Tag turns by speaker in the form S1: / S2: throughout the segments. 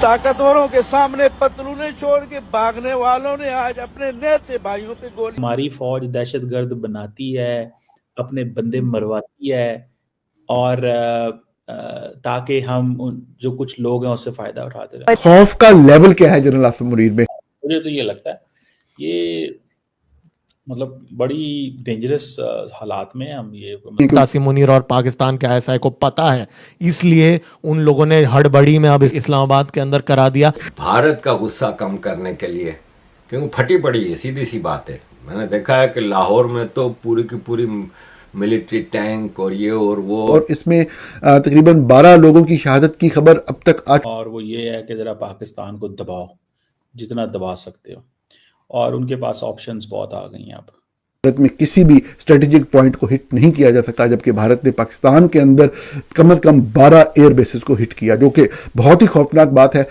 S1: ताकतवरों के सामने पतलूने छोड़ के भागने वालों ने आज अपने नेते भाइयों पे गोली।
S2: हमारी फौज दहशतगर्द बनाती है, अपने बंदे मरवाती है और ताकि हम जो कुछ लोग हैं उससे फायदा उठाते रहे।
S3: खौफ का लेवल क्या है जनरल आसिम मुनीर में?
S2: मुझे तो ये लगता है ये मतलब बड़ी डेंजरस हालात में हम ये
S4: आसिम मुनीर और पाकिस्तान के आईएसआई को पता है, इसलिए उन लोगों ने हड़बड़ी में अब इस्लामाबाद के अंदर करा दिया।
S5: भारत का गुस्सा कम करने के लिए, क्योंकि फटी पड़ी है, सीधी सी बात है। मैंने देखा है कि लाहौर में तो पूरी की पूरी मिलिट्री टैंक और ये और वो, और
S3: इसमें तकरीबन 12 लोगों की शहादत की खबर अब तक आ।
S2: और वो ये है कि जरा पाकिस्तान को दबाओ जितना दबा सकते हो, और उनके पास ऑप्शंस बहुत आ गई हैं। अब
S3: भारत में किसी भी स्ट्रेटेजिक पॉइंट को हिट नहीं किया जा सकता, जबकि भारत ने पाकिस्तान के अंदर कम से कम 12 एयर बेसिस को हिट किया, जो कि बहुत ही खौफनाक बात है।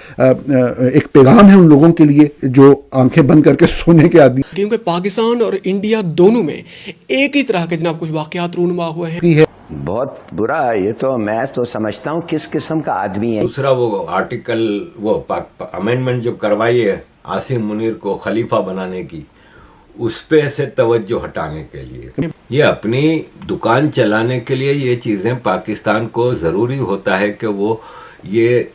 S3: एक पैगाम है उन लोगों के लिए जो आंखें बंद करके सोने के आदी।
S6: क्योंकि पाकिस्तान और इंडिया दोनों में एक ही तरह के जनाब कुछ वाकयात रूनुमा हुए हैं।
S7: बहुत बुरा है ये तो। मैं तो समझता हूँ किस किस्म का आदमी है।
S5: दूसरा वो आर्टिकल वो अमेंडमेंट जो करवाई है आसिम मुनीर को खलीफा बनाने की, उस पे से तवज्जो हटाने के लिए, ये अपनी दुकान चलाने के लिए ये चीजें पाकिस्तान को जरूरी होता है कि वो ये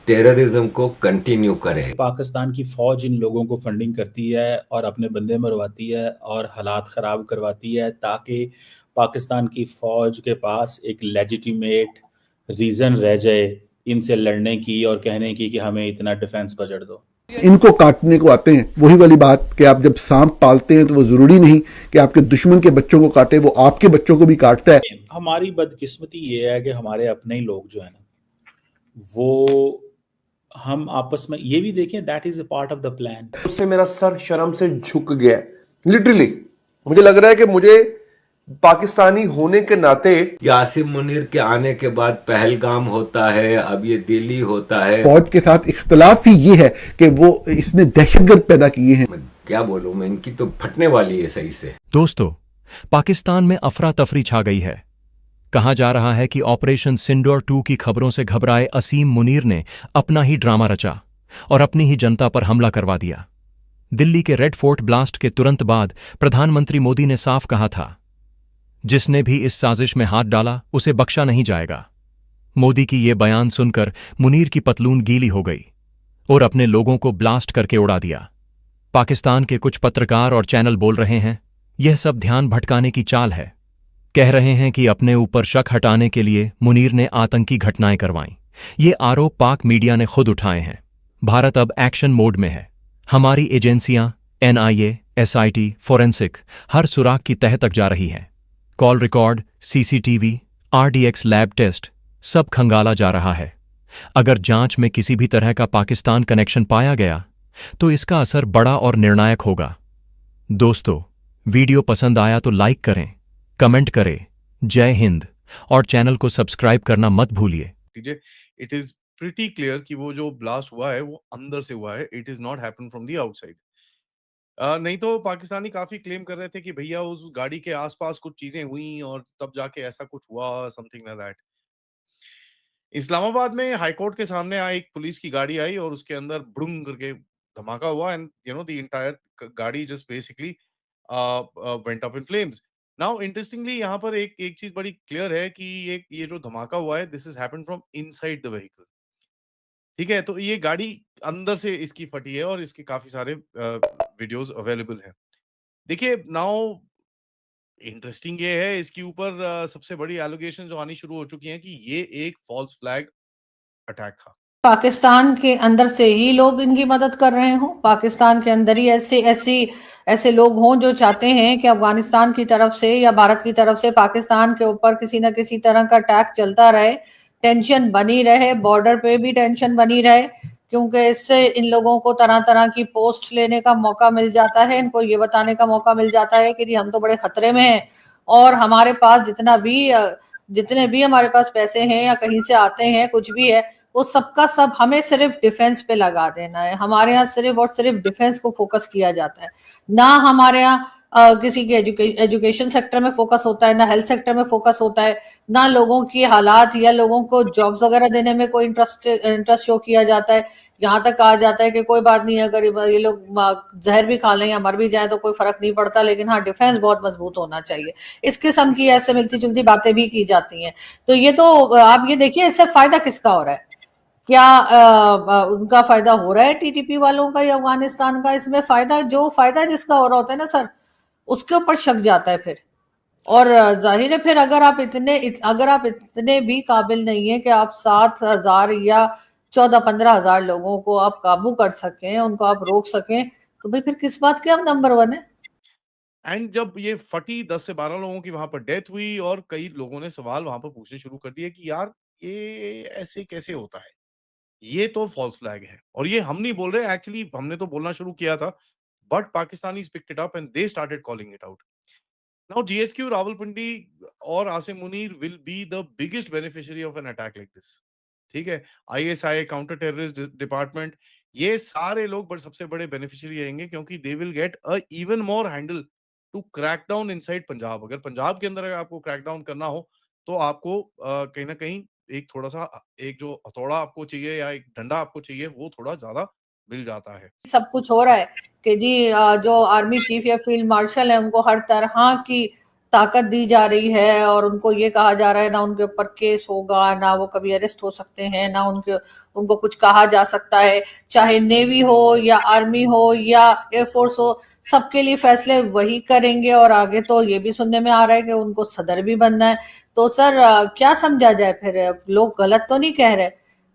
S5: टेररिज्म को कंटिन्यू करे।
S2: पाकिस्तान की फौज इन लोगों को फंडिंग करती है और अपने बंदे मरवाती है और हालात खराब करवाती है, ताकि पाकिस्तान की फौज के पास एक लेजिटिमेट रीजन रह जाए इनसे लड़ने की और कहने की कि हमें इतना डिफेंस बजट दो।
S3: इनको काटने को आते हैं। वही वाली बात कि आप जब सांप पालते हैं तो वो जरूरी नहीं कि आपके दुश्मन के बच्चों को काटे, वो आपके बच्चों को भी काटता है।
S2: हमारी बदकिस्मती ये है कि हमारे अपने ही लोग जो है ना, वो हम आपस में ये भी देखें, that is a part of the plan.
S8: उससे मेरा सर शर्म से झुक गया लिटरली। मुझे लग रहा है कि मुझे पाकिस्तानी होने के नाते,
S5: आसिम मुनीर के आने के बाद पहलगाम होता है, अब ये दिल्ली होता है।
S3: फौज के साथ इख्तलाफ ही ये है कि वो इसने दहशतगर्द पैदा किए हैं।
S5: मैं क्या बोलूं, मैं इनकी तो फटने वाली है सही से।
S9: दोस्तों, पाकिस्तान में अफरा तफरी छा गई है। कहा जा रहा है कि ऑपरेशन सिंदूर 2 की खबरों से घबराए असीम मुनीर ने अपना ही ड्रामा रचा और अपनी ही जनता पर हमला करवा दिया। दिल्ली के रेड फोर्ट ब्लास्ट के तुरंत बाद प्रधानमंत्री मोदी ने साफ कहा था, जिसने भी इस साजिश में हाथ डाला उसे बख्शा नहीं जाएगा। मोदी की ये बयान सुनकर मुनीर की पतलून गीली हो गई और अपने लोगों को ब्लास्ट करके उड़ा दिया। पाकिस्तान के कुछ पत्रकार और चैनल बोल रहे हैं यह सब ध्यान भटकाने की चाल है। कह रहे हैं कि अपने ऊपर शक हटाने के लिए मुनीर ने आतंकी घटनाएं करवाईं। ये आरोप पाक मीडिया ने खुद उठाए हैं। भारत अब एक्शन मोड में है। हमारी एजेंसियां NIA, SIT, फोरेंसिक हर सुराग की तह तक जा रही हैं। Call record, CCTV, RDX lab test सब खंगाला जा रहा है। अगर जांच में किसी भी तरह का पाकिस्तान कनेक्शन पाया गया तो इसका असर बड़ा और निर्णायक होगा। दोस्तों, वीडियो पसंद आया तो लाइक करें, कमेंट करें। जय हिंद, और चैनल को सब्सक्राइब करना मत भूलिए।
S10: इट इज प्रीटी क्लियर कि वो जो ब्लास्ट हुआ है वो अंदर से हुआ है। It is not happen from the outside. नहीं तो पाकिस्तानी काफी क्लेम कर रहे थे कि भैया उस गाड़ी के आसपास कुछ चीजें हुई और तब जाके ऐसा कुछ हुआ, समथिंग लाइक दैट। इस्लामाबाद में हाईकोर्ट के सामने एक पुलिस की गाड़ी आई और उसके अंदर बुड़ुंग करके धमाका हुआ, एंड द एंटायर गाड़ी just basically went up in flames. Now interestingly यहाँ पर एक चीज बड़ी क्लियर है कि ये जो धमाका हुआ है, this is happened from inside the vehicle. ठीक है, तो ये गाड़ी अंदर से इसकी फटी है और इसके काफी सारे वीडियोस अवेलेबल है। देखिए, नाउ इंटरेस्टिंग ये है, इसके ऊपर सबसे बड़ी एलिगेशन जो आनी शुरू हो चुकी हैं कि ये एक फॉल्स फ्लैग अटैक था।
S11: पाकिस्तान के अंदर से ही लोग इनकी मदद कर रहे हों, पाकिस्तान के अंदर ही ऐसे लोग हों जो चाहते हैं कि अफगानिस्तान की तरफ से या भारत की तरफ से पाकिस्तान के ऊपर किसी न किसी तरह का अटैक चलता रहे, टेंशन बनी रहे, बॉर्डर पे भी टेंशन बनी रहे, क्योंकि इससे इन लोगों को तरह तरह की पोस्ट लेने का मौका मिल जाता है। इनको ये बताने का मौका मिल जाता है कि हम तो बड़े खतरे में हैं और हमारे पास जितने भी हमारे पास पैसे हैं या कहीं से आते हैं, कुछ भी है, वो सबका सब हमें सिर्फ डिफेंस पे लगा देना है। हमारे यहाँ सिर्फ और सिर्फ डिफेंस को फोकस किया जाता है, ना हमारे यहाँ किसी के एजुकेशन सेक्टर में फोकस होता है, ना हेल्थ सेक्टर में फोकस होता है, ना लोगों की हालात या लोगों को जॉब्स वगैरह देने में कोई इंटरेस्ट शो किया जाता है। यहाँ तक कहा जाता है कि कोई बात नहीं, अगर ये लोग जहर भी खा लें या मर भी जाए तो कोई फर्क नहीं पड़ता, लेकिन हाँ डिफेंस बहुत मजबूत होना चाहिए। इस किस्म की ऐसे मिलती जुलती बातें भी की जाती हैं। तो ये तो आप ये देखिए, इससे फायदा किसका हो रहा है? क्या उनका फायदा हो रहा है टीटीपी वालों का या अफगानिस्तान का? इसमें फायदा जिसका हो रहा होता है ना सर, उसके ऊपर शक जाता है फिर। और जाहिर है फिर अगर आप इतने भी काबिल नहीं है कि आप 7,000 या 14-15,000 लोगों को आप काबू कर सकें, उनको आप रोक सकें, तो भाई फिर किस बात के आप नंबर 1 है?
S10: एंड जब ये फटी 10 से 12 लोगों की वहां पर डेथ हुई और कई लोगों ने सवाल वहां पर पूछने शुरू कर दिए कि यार ये ऐसे कैसे होता है, ये तो फॉल्स फ्लैग है। और ये हम नहीं बोल रहे, एक्चुअली हमने तो बोलना शुरू किया था, but Pakistani picked it up and they started calling it out. Now GHQ, Rawalpindi और Asim Munir will be the biggest beneficiary of an attack like this. ठीक है, ISI, काउंटर टेररिस्ट डिपार्टमेंट, ये सारे लोग सबसे बड़े बेनिफिशियरी रहेंगे, क्योंकि they will get a even more handle to crack down inside Punjab. अगर पंजाब के अंदर अगर आपको क्रैक डाउन करना हो तो आपको कहीं ना कहीं एक थोड़ा सा एक जो हथौड़ा आपको चाहिए या एक डंडा आपको चाहिए, वो थोड़ा ज्यादा मिल जाता है।
S11: सब कुछ हो रहा है कि जी जो आर्मी चीफ या फील्ड मार्शल है उनको हर तरह की ताकत दी जा रही है और उनको ये कहा जा रहा है ना उनके ऊपर केस होगा, ना वो कभी अरेस्ट हो सकते हैं, ना उनको कुछ कहा जा सकता है। चाहे नेवी हो या आर्मी हो या एयरफोर्स हो, सबके लिए फैसले वही करेंगे। और आगे तो ये भी सुनने में आ रहा है कि उनको सदर भी बनना है। तो सर क्या समझा जाए फिर? लोग गलत तो नहीं कह रहे?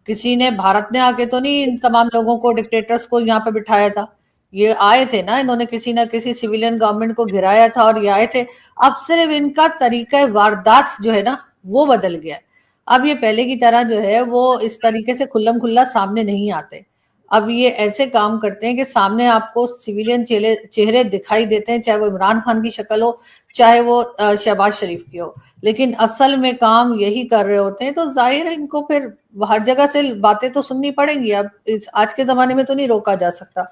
S11: किसी ने, भारत ने आके तो नहीं इन तमाम लोगों को, डिक्टेटर्स को यहाँ पे बिठाया था। ये आए थे ना, इन्होंने किसी ना किसी सिविलियन गवर्नमेंट को गिराया था और ये आए थे। अब सिर्फ इनका तरीका वारदात जो है ना वो बदल गया है। अब ये पहले की तरह जो है वो इस तरीके से खुल्लम खुल्ला सामने नहीं आते। अब ये ऐसे काम करते हैं कि सामने आपको सिविलियन चेहरे दिखाई देते हैं, चाहे वो इमरान खान की शक्ल हो, चाहे वो शहबाज शरीफ की हो, लेकिन असल में काम यही कर रहे होते हैं। तो जाहिर है इनको फिर हर जगह से बातें तो सुननी पड़ेंगी। अब आज के जमाने में तो नहीं रोका जा सकता,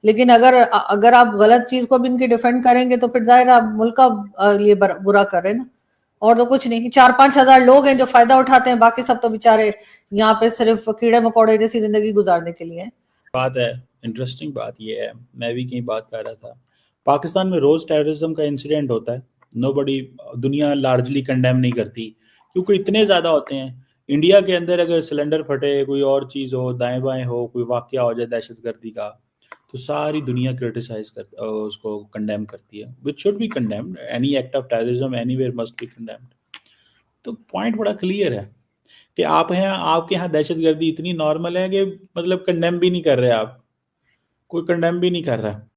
S11: लेकिन अगर आप गलत चीज को भी इनकी डिफेंड करेंगे तो फिर जाहिर आप मुल्क का ये बुरा कर रहे हैं ना, और तो कुछ नहीं। 4-5 हजार लोग हैं जो फायदा उठाते हैं, बाकी सब तो बेचारे यहाँ पे सिर्फ कीड़े मकोड़े जैसी जिंदगी गुजारने के लिए हैं।
S2: बात है, इंटरेस्टिंग बात ये है, मैं भी कहीं बात कर रहा था, पाकिस्तान में रोज टेररिज्म का इंसिडेंट होता है, नोबडी, दुनिया लार्जली कंडेम नहीं करती क्योंकि इतने ज्यादा होते हैं। इंडिया के अंदर अगर सिलेंडर फटे, कोई और चीज हो, दाएं बाएं हो, कोई वाकया हो जाए दहशतगर्दी का, तो सारी दुनिया क्रिटिसाइज कर उसको कंडेम करती है, which should be condemned. Any act of terrorism anywhere must be condemned. तो पॉइंट बड़ा क्लियर है कि आपके यहाँ दहशतगर्दी इतनी नॉर्मल है कि मतलब कंडेम भी नहीं कर रहे आप, कोई कंडेम भी नहीं कर रहा।